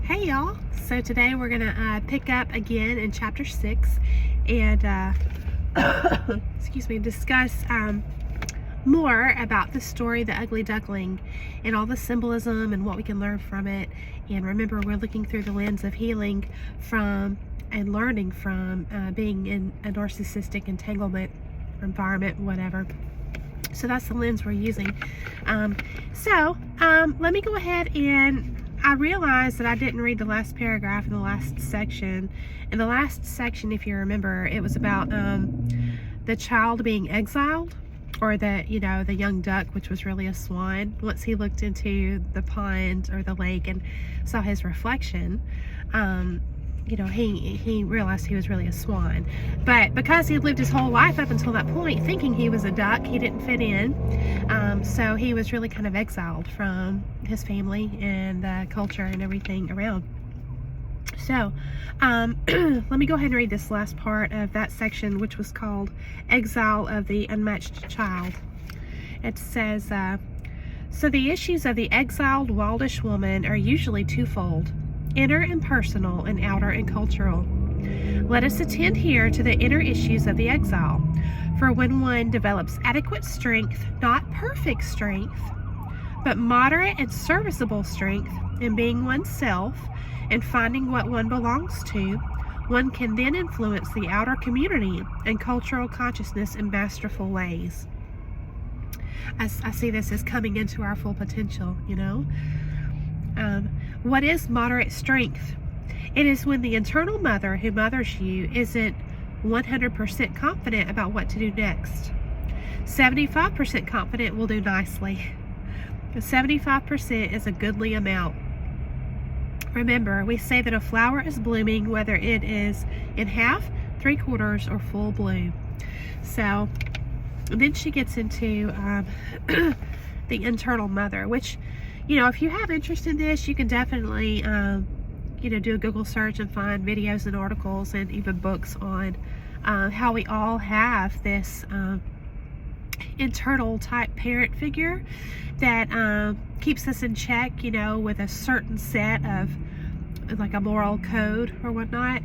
Hey y'all, so today we're gonna pick up again in chapter 6 and excuse me, discuss more about the story The Ugly Duckling and all the symbolism and what we can learn from it. And remember, we're looking through the lens of healing from and learning from being in a narcissistic entanglement environment, whatever. So that's the lens we're using. Let me go ahead and I realized that I didn't read the last paragraph in the last section. In the last section, if you remember, it was about the child being exiled, or the young duck, which was really a swan. Once he looked into the pond or the lake and saw his reflection, he realized he was really a swan. But because he lived his whole life up until that point thinking he was a duck, he didn't fit in. So he was really kind of exiled from his family and the culture and everything around. So let me go ahead and read this last part of that section, which was called Exile of the Unmatched Child. It says, so the issues of the exiled wildish woman are usually twofold: inner and personal, and outer and cultural. Let us attend here to the inner issues of the exile, for when one develops adequate strength, not perfect strength, but moderate and serviceable strength in being oneself and finding what one belongs to, one can then influence the outer community and cultural consciousness in masterful ways. I see this as coming into our full potential, What is moderate strength? It is when the internal mother who mothers you isn't 100% confident about what to do next. 75% confident will do nicely. 75% is a goodly amount. Remember, we say that a flower is blooming whether it is in half, 3/4, or full bloom. So then she gets into the internal mother, which, if you have interest in this, you can definitely, do a Google search and find videos and articles and even books on how we all have this internal type parent figure that keeps us in check, with a certain set of, like, a moral code or whatnot.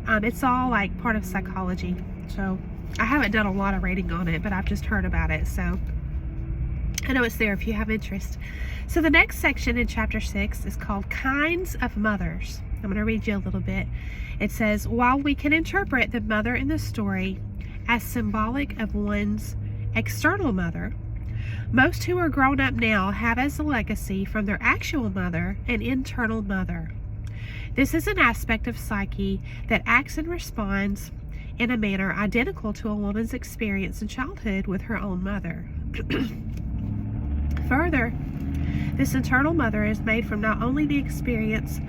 It's all like part of psychology. So I haven't done a lot of reading on it, but I've just heard about it. So I know it's there if you have interest. So the next section in chapter 6 is called Kinds of Mothers. I'm going to read you a little bit. It says, while we can interpret the mother in the story as symbolic of one's external mother, most who are grown up now have as a legacy from their actual mother an internal mother. This is an aspect of psyche that acts and responds in a manner identical to a woman's experience in childhood with her own mother. Further, this internal mother is made from not only the experience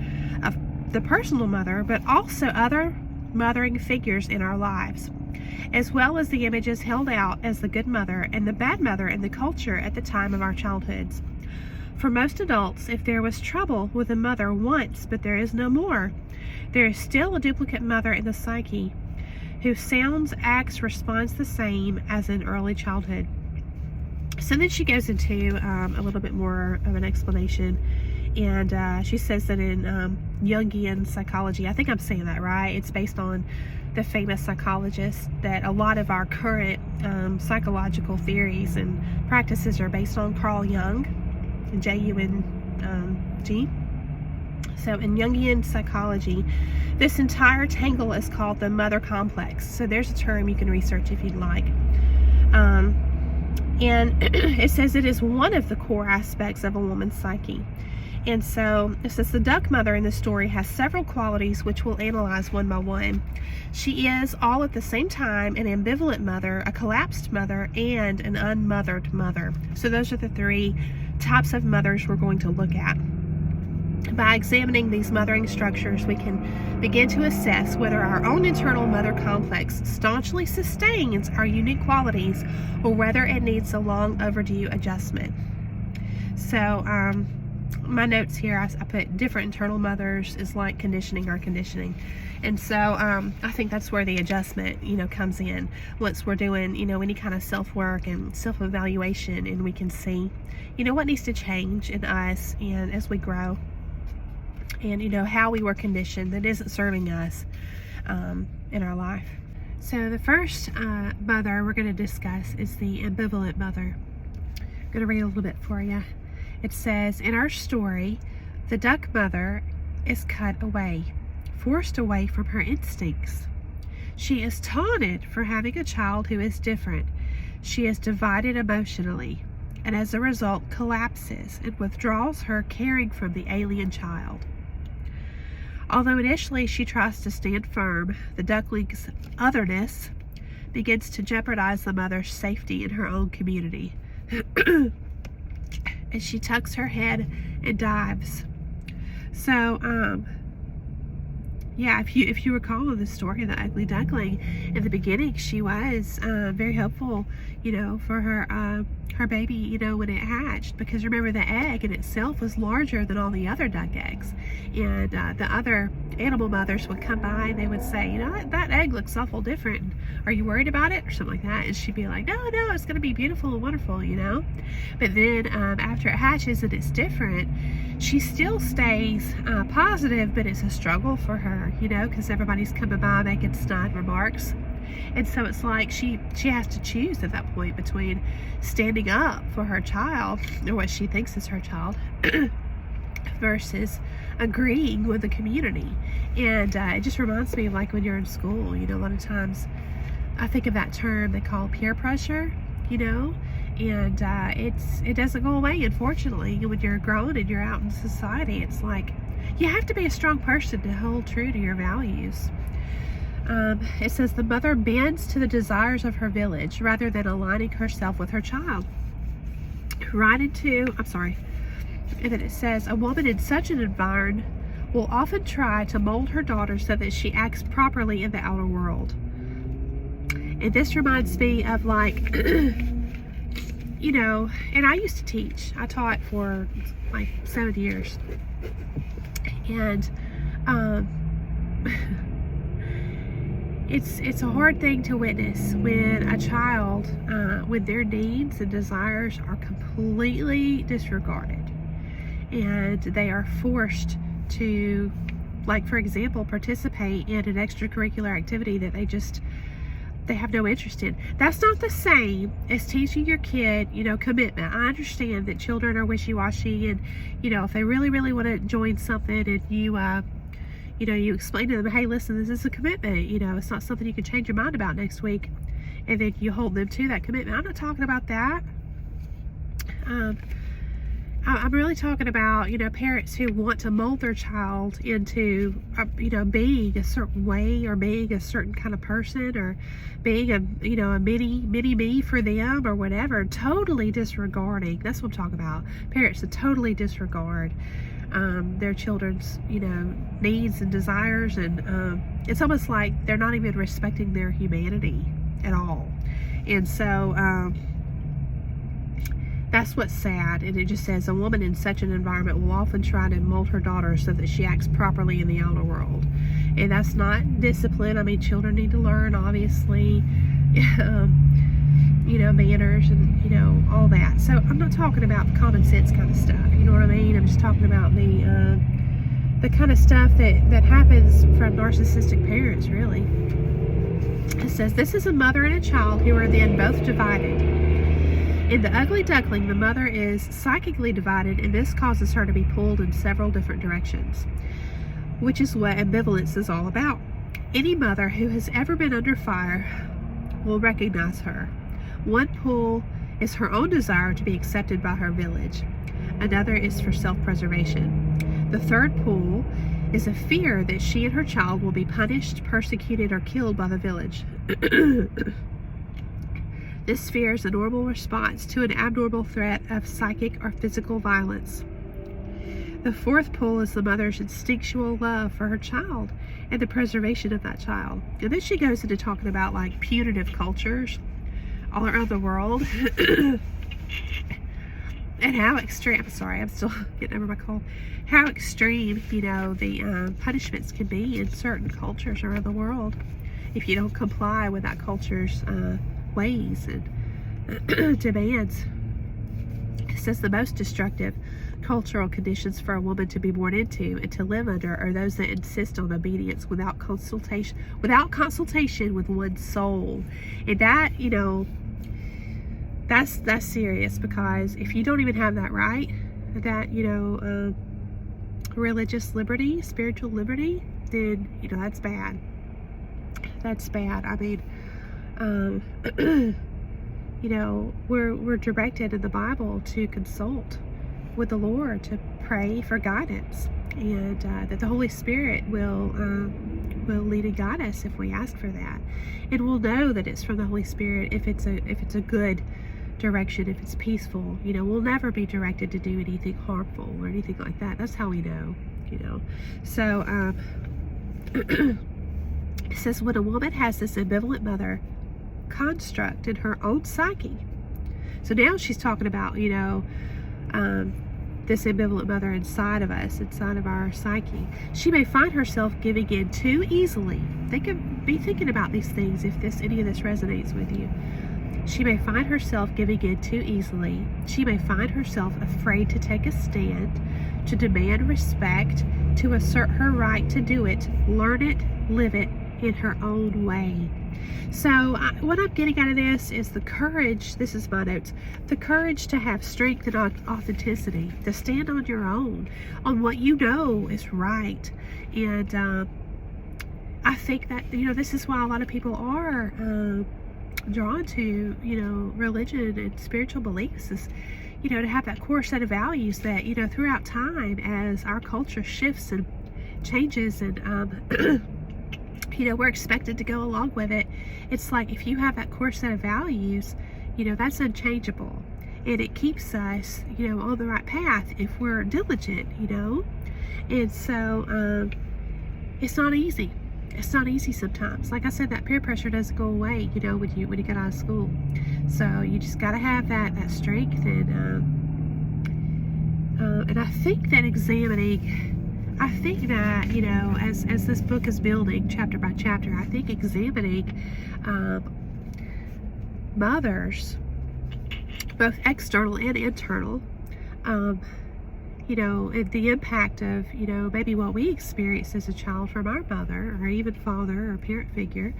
of the personal mother, but also other mothering figures in our lives, as well as the images held out as the good mother and the bad mother in the culture at the time of our childhoods. For most adults, if there was trouble with a mother once, but there is no more, there is still a duplicate mother in the psyche, who sounds, acts, responds the same as in early childhood. So then she goes into a little bit more of an explanation, and she says that in Jungian psychology, I think I'm saying that right, it's based on the famous psychologist, that a lot of our current psychological theories and practices are based on Carl Jung, J-U-N-G. So in Jungian psychology, this entire tangle is called the mother complex. So there's a term you can research if you'd like. And it says it is one of the core aspects of a woman's psyche. And so it says the duck mother in the story has several qualities which we'll analyze one by one. She is all at the same time an ambivalent mother, a collapsed mother, and an unmothered mother. So those are the three types of mothers we're going to look at. By examining these mothering structures, we can begin to assess whether our own internal mother complex staunchly sustains our unique qualities or whether it needs a long overdue adjustment. So my notes here, I put different internal mothers is like conditioning or conditioning. And so I think that's where the adjustment, comes in. Once we're doing, any kind of self-work and self-evaluation, and we can see, what needs to change in us and as we grow. and, you know, how we were conditioned that isn't serving us in our life. So the first mother we're going to discuss is the ambivalent mother. I'm going to read a little bit for you. It says, in our story, the duck mother is cut away, forced away from her instincts. She is taunted for having a child who is different. She is divided emotionally, and as a result collapses and withdraws her caring from the alien child. Although initially she tries to stand firm, the duckling's otherness begins to jeopardize the mother's safety in her own community. And she tucks her head and dives. So, yeah, if you recall in the story of the ugly duckling, in the beginning she was very hopeful, you know, for her baby, you know, when it hatched, because remember, the egg in itself was larger than all the other duck eggs, and the other animal mothers would come by and they would say, you know, that egg looks awful different. Are you worried about it, or something like that? And she'd be like, no, it's going to be beautiful and wonderful, you know. But then after it hatches and it's different, she still stays positive, but it's a struggle for her, you know, because everybody's coming by making snide remarks. And so it's like she has to choose at that point between standing up for her child, or what she thinks is her child, versus agreeing with the community. And it just reminds me of like when you're in school, you know, a lot of times I think of that term they call peer pressure, you know, and it doesn't go away, unfortunately. When you're grown and you're out in society, it's like you have to be a strong person to hold true to your values. It says the mother bends to the desires of her village rather than aligning herself with her child. And then it says a woman in such an environment will often try to mold her daughter so that she acts properly in the outer world. And this reminds me of like, you know, and I used to teach. I taught for like 7 years. And it's a hard thing to witness when a child, when their needs and desires are completely disregarded, and they are forced to, like, for example, participate in an extracurricular activity that they have no interest in. That's not the same as teaching your kid, you know, commitment. I understand that children are wishy-washy, and, you know, if they really, really want to join something, and you explain to them, hey, listen, this is a commitment, you know, it's not something you can change your mind about next week, and then you hold them to that commitment. I'm not talking about that. I'm really talking about, you know, parents who want to mold their child into, you know, being a certain way, or being a certain kind of person, or being a, you know, a mini me for them, or whatever, totally disregarding. That's what I'm talking about. Parents that totally disregard their children's, you know, needs and desires, and it's almost like they're not even respecting their humanity at all. And so that's what's sad. And it just says a woman in such an environment will often try to mold her daughter so that she acts properly in the outer world. And that's not discipline. I mean, children need to learn, obviously, you know, manners and, you know, all that. So I'm not talking about the common sense kind of stuff, you know what I mean? I'm just talking about the kind of stuff that happens from narcissistic parents, really. It says, this is a mother and a child who are then both divided. In the ugly duckling, the mother is psychically divided, and this causes her to be pulled in several different directions, which is what ambivalence is all about. Any mother who has ever been under fire will recognize her. One pull is her own desire to be accepted by her village. Another is for self-preservation. The third pull is a fear that she and her child will be punished, persecuted, or killed by the village. This fear is a normal response to an abnormal threat of psychic or physical violence. The fourth pull is the mother's instinctual love for her child and the preservation of that child. And then she goes into talking about like punitive cultures all around the world and how extreme, I'm sorry, I'm still getting over my cold, how extreme, you know, the punishments can be in certain cultures around the world if you don't comply with that culture's ways and demands. says the most destructive cultural conditions for a woman to be born into and to live under are those that insist on obedience without consultation with one's soul. And that, that's serious, because if you don't even have that right, that, religious liberty, spiritual liberty, then, that's bad. That's bad. I mean, we're directed in the Bible to consult with the Lord, to pray for guidance, and that the Holy Spirit will lead and guide us if we ask for that, and we'll know that it's from the Holy Spirit if it's a good direction, if it's peaceful. We'll never be directed to do anything harmful or anything like that. That's how we know. So it says, when a woman has this ambivalent mother construct in her own psyche. So now she's talking about, this ambivalent mother inside of us, inside of our psyche. She may find herself giving in too easily. Be thinking about these things if any of this resonates with you. She may find herself giving in too easily. She may find herself afraid to take a stand, to demand respect, to assert her right to do it, learn it, live it in her own way. So what I'm getting out of this is the courage, this is my notes, the courage to have strength and authenticity, to stand on your own, on what you know is right. And I think that, this is why a lot of people are drawn to, religion and spiritual beliefs, is, to have that core set of values that, throughout time, as our culture shifts and changes, and we're expected to go along with it. It's like, if you have that core set of values, that's unchangeable, and it keeps us, on the right path if we're diligent, and so it's not easy. It's not easy sometimes. Like I said, that peer pressure doesn't go away, when you get out of school. So you just got to have that strength, and I think that as this book is building chapter by chapter, I think examining mothers, both external and internal, and the impact of, maybe what we experienced as a child from our mother or even father or parent figure,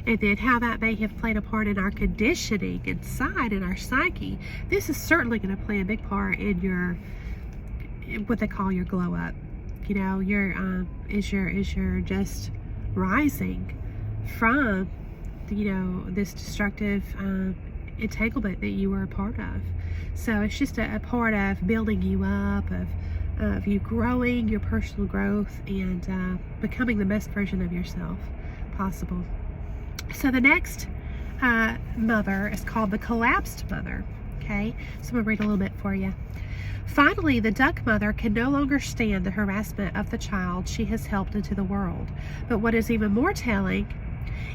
and then how that may have played a part in our conditioning inside in our psyche. This is certainly going to play a big part in what they call your glow up. Is you're just rising from, this destructive entanglement that you were a part of. So it's just a part of building you up, of you growing, your personal growth, and becoming the best version of yourself possible. So the next mother is called the collapsed mother. Okay, so I'm going to read a little bit for you. Finally, the duck mother can no longer stand the harassment of the child she has helped into the world. But what is even more telling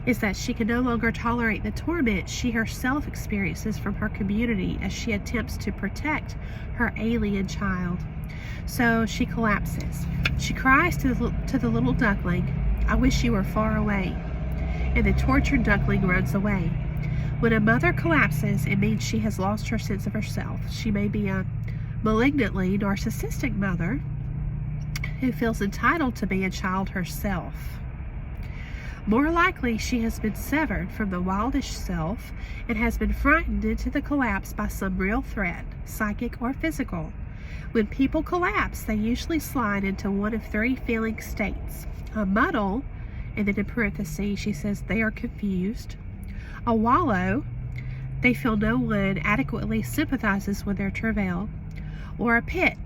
is that she can no longer tolerate the torment she herself experiences from her community as she attempts to protect her alien child. So she collapses. She cries to the little duckling, "I wish you were far away." And the tortured duckling runs away. When a mother collapses, it means she has lost her sense of herself. She may be a malignantly narcissistic mother who feels entitled to be a child herself. More likely, she has been severed from the wildish self and has been frightened into the collapse by some real threat, psychic or physical. When people collapse, they usually slide into one of three feeling states: a muddle, and then in parentheses she says they are confused; a wallow, they feel no one adequately sympathizes with their travail; or a pit,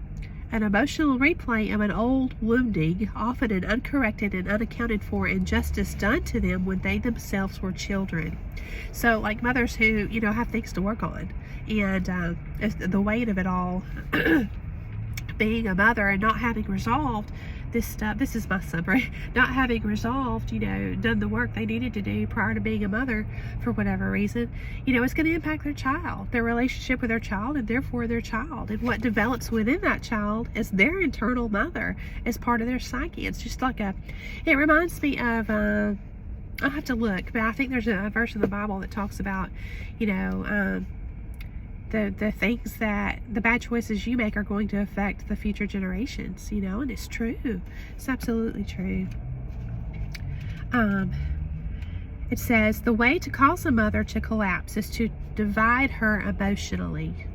an emotional replay of an old wounding, often an uncorrected and unaccounted for injustice done to them when they themselves were children. So, like mothers who, have things to work on, and the weight of it all, being a mother and not having resolved this stuff, this is my summary, not having resolved, done the work they needed to do prior to being a mother for whatever reason, it's going to impact their child, their relationship with their child, and therefore their child. And what develops within that child is their internal mother as part of their psyche. It's just like it reminds me of, I'll have to look, but I think there's a verse in the Bible that talks about, the things that the bad choices you make are going to affect the future generations, you know, and it's true. It's absolutely true. It says, the way to cause a mother to collapse is to divide her emotionally.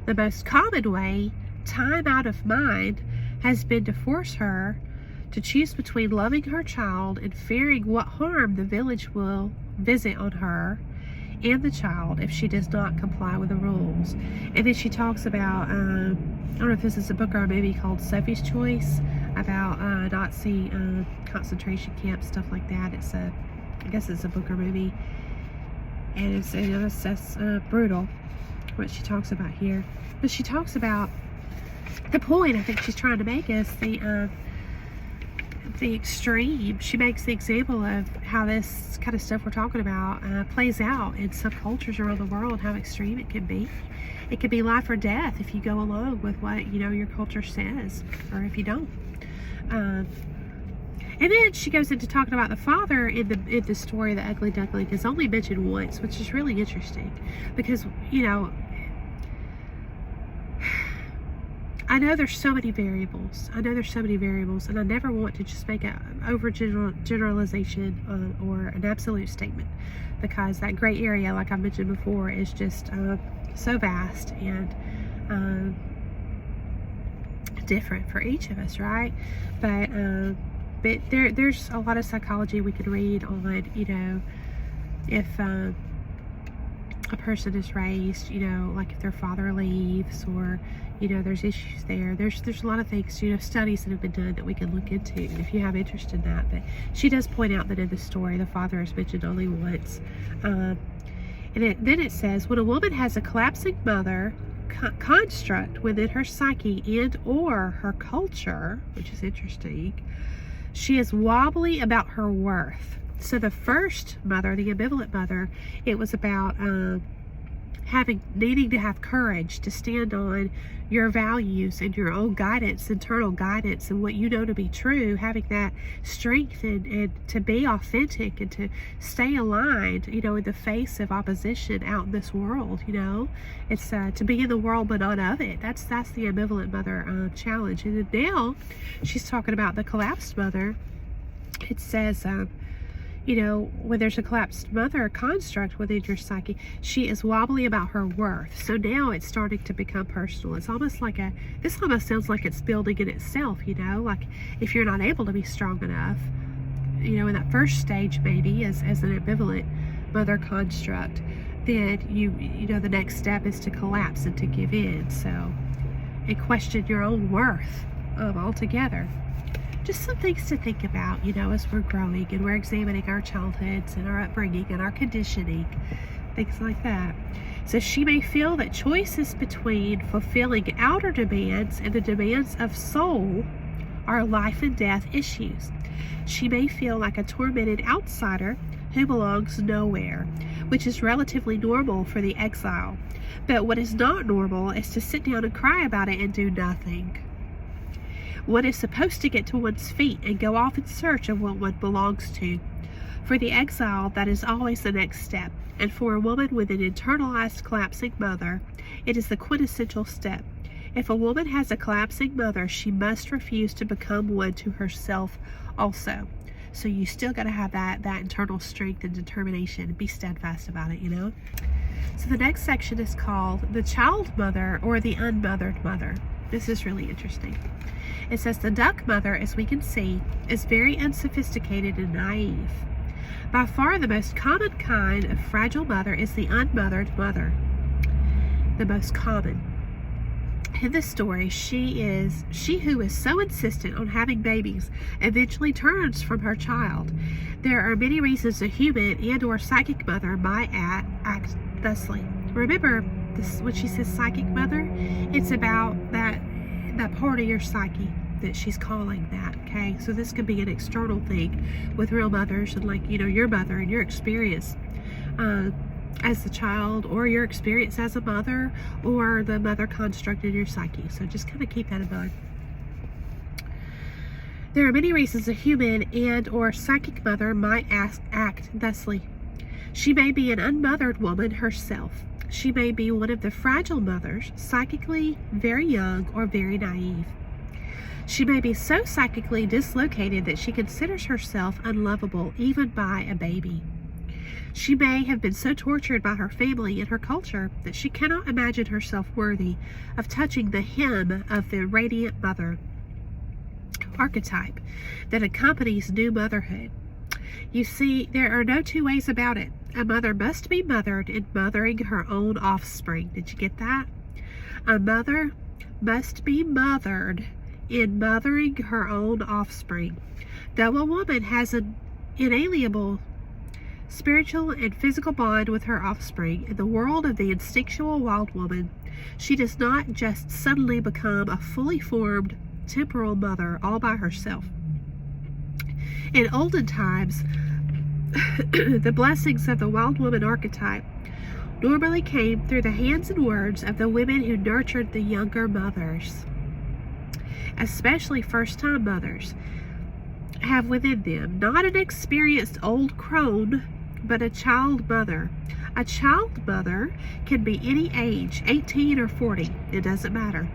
The most common way, time out of mind, has been to force her to choose between loving her child and fearing what harm the village will visit on her and the child if she does not comply with the rules. And then she talks about, I don't know if this is a book or a movie called Sophie's Choice, about Nazi concentration camps, stuff like that. I guess it's a book or movie, and it's brutal what she talks about here. But she talks about the point I think she's trying to make is the extreme. She makes the example of how this kind of stuff we're talking about plays out in some cultures around the world, how extreme it can be. It could be life or death if you go along with what, you know, your culture says, or if you don't. And then she goes into talking about the father in the story. The ugly duckling is only mentioned once, which is really interesting because, you know, I know there's so many variables. And I never want to just make an generalization or an absolute statement, because that gray area, like I mentioned before, is just so vast and different for each of us, right? But there's a lot of psychology we could read on, you know, if a person is raised, you know, like if their father leaves, or, you know, there's issues there. There's a lot of things, you know, studies that have been done that we can look into if you have interest in that. But she does point out that in the story, the father is mentioned only once. And then it says, when a woman has a collapsing mother construct within her psyche and or her culture, which is interesting, she is wobbly about her worth. So the first mother, the ambivalent mother, it was about needing to have courage to stand on your values and your own guidance, internal guidance, and what you know to be true, having that strength and to be authentic and to stay aligned, you know, in the face of opposition out in this world. You know, it's to be in the world but not of it. That's the ambivalent mother challenge. And then now she's talking about the collapsed mother. It says, you know, when there's a collapsed mother construct within your psyche, she is wobbly about her worth. So now it's starting to become personal. It's almost like this almost sounds like it's building in itself, you know, like if you're not able to be strong enough, you know, in that first stage maybe as an ambivalent mother construct, then you know, the next step is to collapse and to give in. So, and question your own worth altogether. Just some things to think about, you know, as we're growing and we're examining our childhoods and our upbringing and our conditioning, things like that. So she may feel that choices between fulfilling outer demands and the demands of soul are life and death issues. She may feel like a tormented outsider who belongs nowhere, which is relatively normal for the exile. But what is not normal is to sit down and cry about it and do nothing. One is supposed to get to one's feet and go off in search of what one belongs to. For the exile, that is always the next step. And for a woman with an internalized collapsing mother, it is the quintessential step. If a woman has a collapsing mother, she must refuse to become one to herself also. So you still got to have that internal strength and determination and be steadfast about it, you know? So the next section is called the child mother or the unbothered mother. This is really interesting. It says the duck mother, as we can see, is very unsophisticated and naive. By far the most common kind of fragile mother is the unbothered mother. The most common. In this story, she who is so insistent on having babies eventually turns from her child. There are many reasons a human and or psychic mother might act thusly. Remember this, when she says psychic mother, it's about that part of your psyche that she's calling that, okay? So this could be an external thing with real mothers and, like, you know, your mother and your experience as the child, or your experience as a mother, or the mother construct in your psyche. So just kind of keep that in mind. There are many reasons a human and or psychic mother might act thusly. She may be an unmothered woman herself. She may be one of the fragile mothers, psychically very young or very naive. She may be so psychically dislocated that she considers herself unlovable even by a baby. She may have been so tortured by her family and her culture that she cannot imagine herself worthy of touching the hem of the radiant mother archetype that accompanies new motherhood. You see, there are no two ways about it. A mother must be mothered in mothering her own offspring. Did you get that? A mother must be mothered in mothering her own offspring. Though a woman has an inalienable spiritual and physical bond with her offspring, in the world of the instinctual wild woman, she does not just suddenly become a fully formed temporal mother all by herself. In olden times, the blessings of the wild woman archetype normally came through the hands and words of the women who nurtured the younger mothers. Especially first-time mothers have within them not an experienced old crone, but a child mother. A child mother can be any age, 18 or 40, it doesn't matter.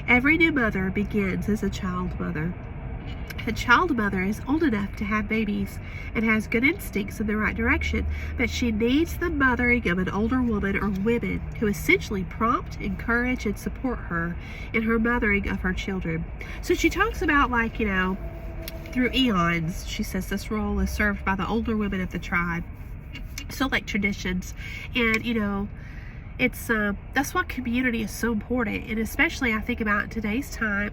Every new mother begins as a child mother. A child mother is old enough to have babies and has good instincts in the right direction, but she needs the mothering of an older woman or women who essentially prompt, encourage, and support her in her mothering of her children. So she talks about, like, through eons, she says this role is served by the older women of the tribe. So, like, traditions, and it's that's why community is so important. And especially I think about in today's time,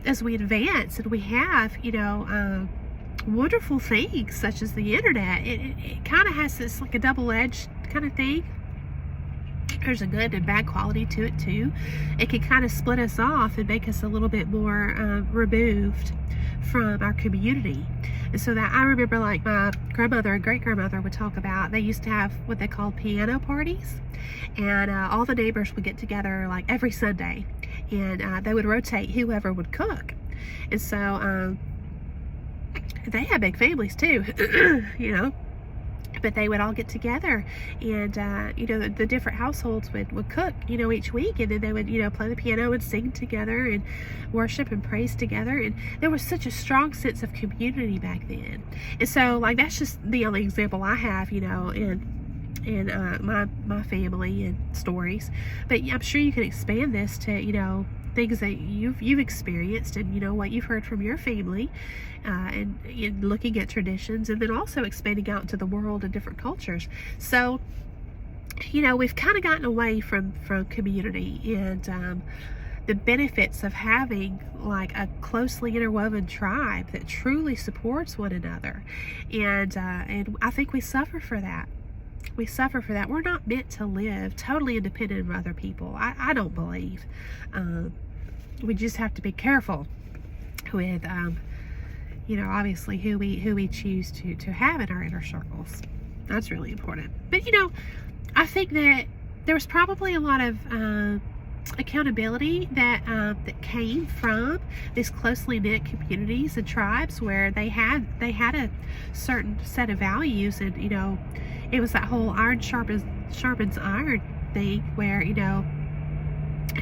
as we advance and we have wonderful things such as the internet, it kind of has this, like, a double-edged kind of thing. There's a good and bad quality to it too. It can kind of split us off and make us a little bit more removed from our community. And so that I remember, like, my grandmother and great-grandmother would talk about, they used to have what they called piano parties, and all the neighbors would get together like every Sunday, and they would rotate whoever would cook. And so they had big families too, but they would all get together, and the different households would cook each week, and then they would play the piano and sing together and worship and praise together. And there was such a strong sense of community back then. And so, like, that's just the only example I have in my family and stories, but I'm sure you can expand this to things that you've experienced, and what you've heard from your family, and looking at traditions, and then also expanding out into the world and different cultures. So we've kind of gotten away from community and the benefits of having, like, a closely interwoven tribe that truly supports one another, and I think we suffer for that. We suffer for that. We're not meant to live totally independent of other people. I don't believe. We just have to be careful with, obviously who we choose to have in our inner circles. That's really important. But I think that there was probably a lot of accountability that came from these closely knit communities and tribes where they had a certain set of values, and it was that whole iron sharpens iron thing where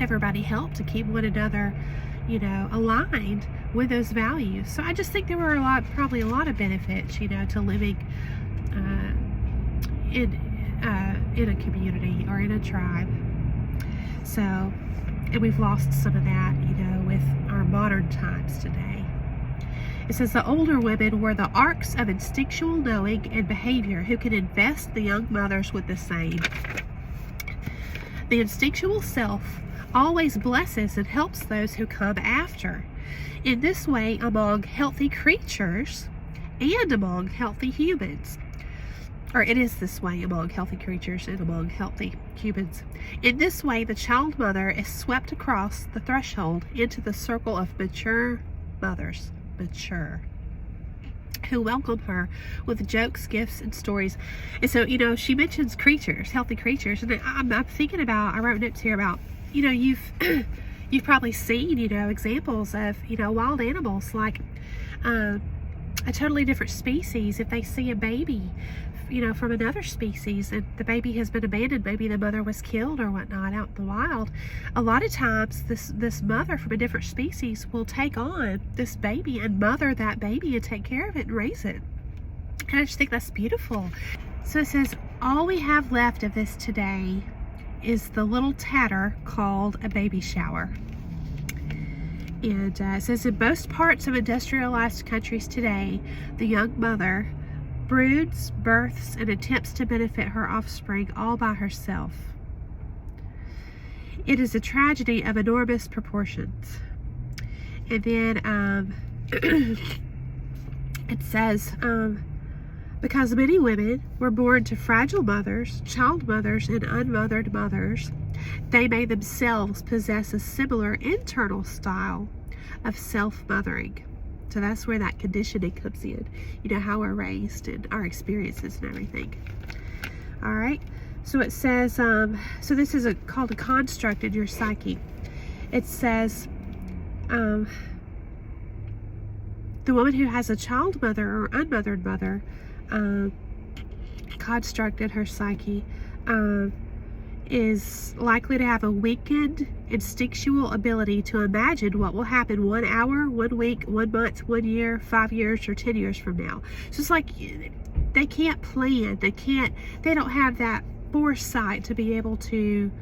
everybody helped to keep one another aligned with those values. So I just think there were probably a lot of benefits to living in a community or in a tribe. So, and we've lost some of that with our modern times today. It says the older women were the arcs of instinctual knowing and behavior who can invest the young mothers with the same. The instinctual self always blesses and helps those who come after. In this way, among healthy creatures and among healthy humans. Or it is this way among healthy creatures and among healthy humans. In this way, the child mother is swept across the threshold into the circle of mature mothers. Who welcome her with jokes, gifts, and stories. And so, she mentions creatures, healthy creatures, and I'm thinking about, I wrote notes here about, you've probably seen, examples of, wild animals, like a totally different species. If they see a baby from another species, and the baby has been abandoned, maybe the mother was killed or whatnot out in the wild, a lot of times this mother from a different species will take on this baby and mother that baby and take care of it and raise it. And I just think that's beautiful. So it says, all we have left of this today is the little tatter called a baby shower. And it says, in most parts of industrialized countries today, the young mother broods, births, and attempts to benefit her offspring all by herself. It is a tragedy of enormous proportions. And then it says, because many women were born to fragile mothers, child mothers, and unmothered mothers, they may themselves possess a similar internal style of self-mothering. So that's where that conditioning comes in. How we're raised and our experiences and everything. All right. So it says, so this is called a construct in your psyche. It says, the woman who has a child mother or unmothered mother construct in her psyche is likely to have a weakened instinctual ability to imagine what will happen 1 hour, 1 week, 1 month, 1 year, 5 years, or 10 years from now. So it's like they can't plan. They don't have that foresight to be able to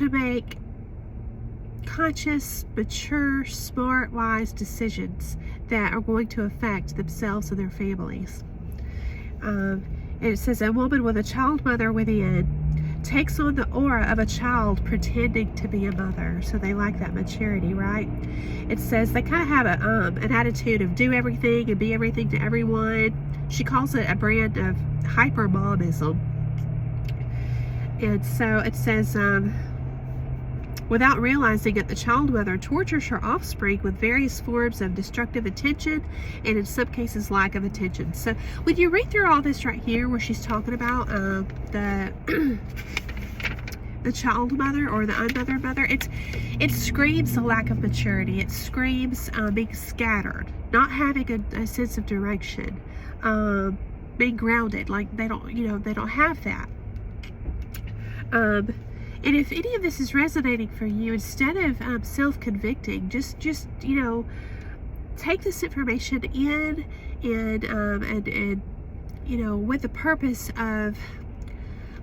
make conscious, mature, smart, wise decisions that are going to affect themselves and their families. And it says, a woman with a child mother within takes on the aura of a child pretending to be a mother. So they like that maturity, right? It says they kind of have an attitude of do everything and be everything to everyone. She calls it a brand of hyper momism. And so it says, without realizing it, the child mother tortures her offspring with various forms of destructive attention and in some cases lack of attention. So when you read through all this right here where she's talking about the child mother or the unmothered mother, it screams a lack of maturity. It screams being scattered, not having a sense of direction, being grounded, like they don't have that. And if any of this is resonating for you, instead of self-convicting, just take this information in and with the purpose of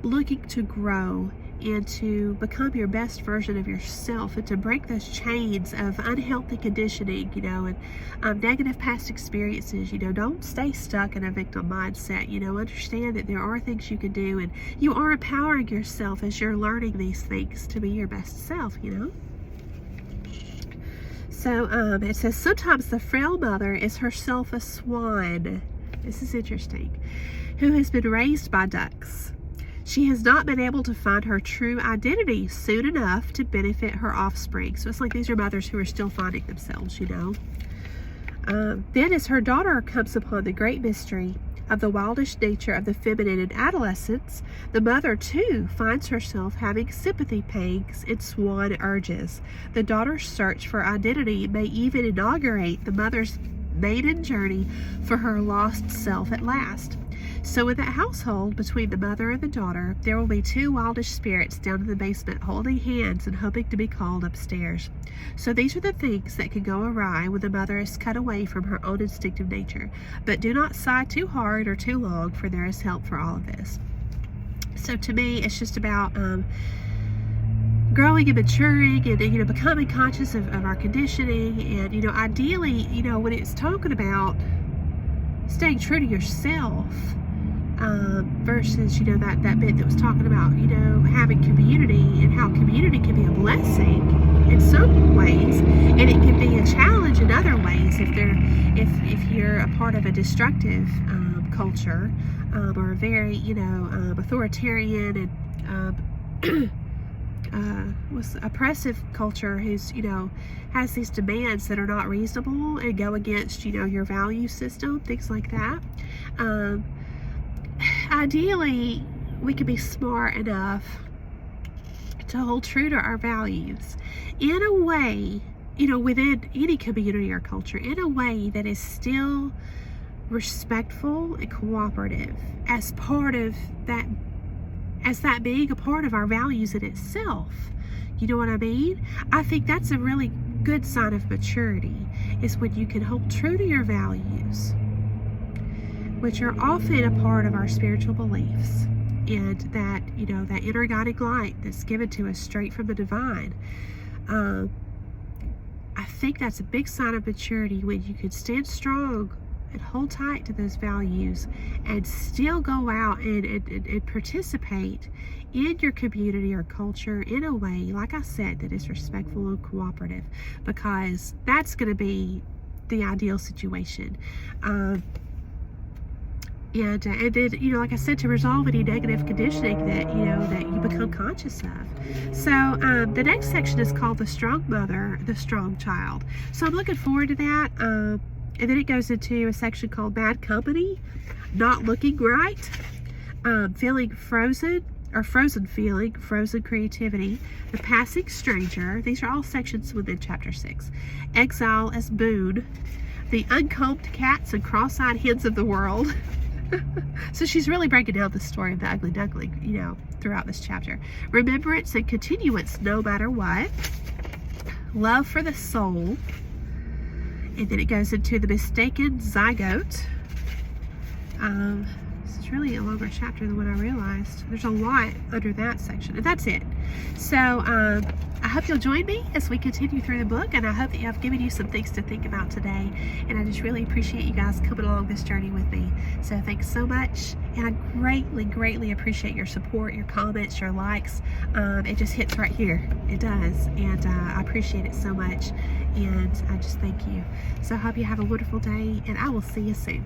looking to grow and to become your best version of yourself and to break those chains of unhealthy conditioning, and negative past experiences. Don't stay stuck in a victim mindset. Understand that there are things you can do, and you are empowering yourself as you're learning these things to be your best self, So it says, sometimes the frail mother is herself a swan. This is interesting. Who has been raised by ducks. She has not been able to find her true identity soon enough to benefit her offspring. So it's like these are mothers who are still finding themselves, Then as her daughter comes upon the great mystery of the wildish nature of the feminine in adolescence, the mother too finds herself having sympathy pangs and swan urges. The daughter's search for identity may even inaugurate the mother's maiden journey for her lost self at last. So in that household, between the mother and the daughter, there will be two wildish spirits down in the basement holding hands and hoping to be called upstairs. So these are the things that can go awry when the mother is cut away from her own instinctive nature. But do not sigh too hard or too long, for there is help for all of this. So to me, it's just about growing and maturing and, becoming conscious of our conditioning. And, ideally, when it's talking about staying true to yourself, versus that bit that was talking about having community and how community can be a blessing in some ways and it can be a challenge in other ways if you're a part of a destructive culture or a very authoritarian and was oppressive culture who's has these demands that are not reasonable and go against your value system, things like that. Ideally, we can be smart enough to hold true to our values in a way, within any community or culture, in a way that is still respectful and cooperative as part of that, as that being a part of our values in itself. You know what I mean? I think that's a really good sign of maturity, is when you can hold true to your values, which are often a part of our spiritual beliefs, and that, you know, that inner guiding light that's given to us straight from the divine. I think that's a big sign of maturity, when you can stand strong and hold tight to those values and still go out and participate in your community or culture in a way, like I said, that is respectful and cooperative, because that's going to be the ideal situation. And then, you know, like I said, to resolve any negative conditioning that, you know, that you become conscious of. So the next section is called the strong mother, the strong child. So I'm looking forward to that. And then it goes into a section called bad company, not looking right, feeling frozen, or frozen feeling, frozen creativity, the passing stranger. These are all sections within chapter 6. Exile as boon, the uncombed cats and cross-eyed hens of the world. So she's really breaking down the story of the ugly duckling, you know, throughout this chapter. Remembrance and continuance no matter what. Love for the soul. And then it goes into the mistaken zygote. This is really a longer chapter than what I realized. There's a lot under that section, and that's it. So I hope you'll join me as we continue through the book, and I hope that I've given you some things to think about today. And I just really appreciate you guys coming along this journey with me. So thanks so much, and I greatly appreciate your support, your comments, your likes. It just hits right here. It does, and I appreciate it so much, and I just thank you. So I hope you have a wonderful day, and I will see you soon.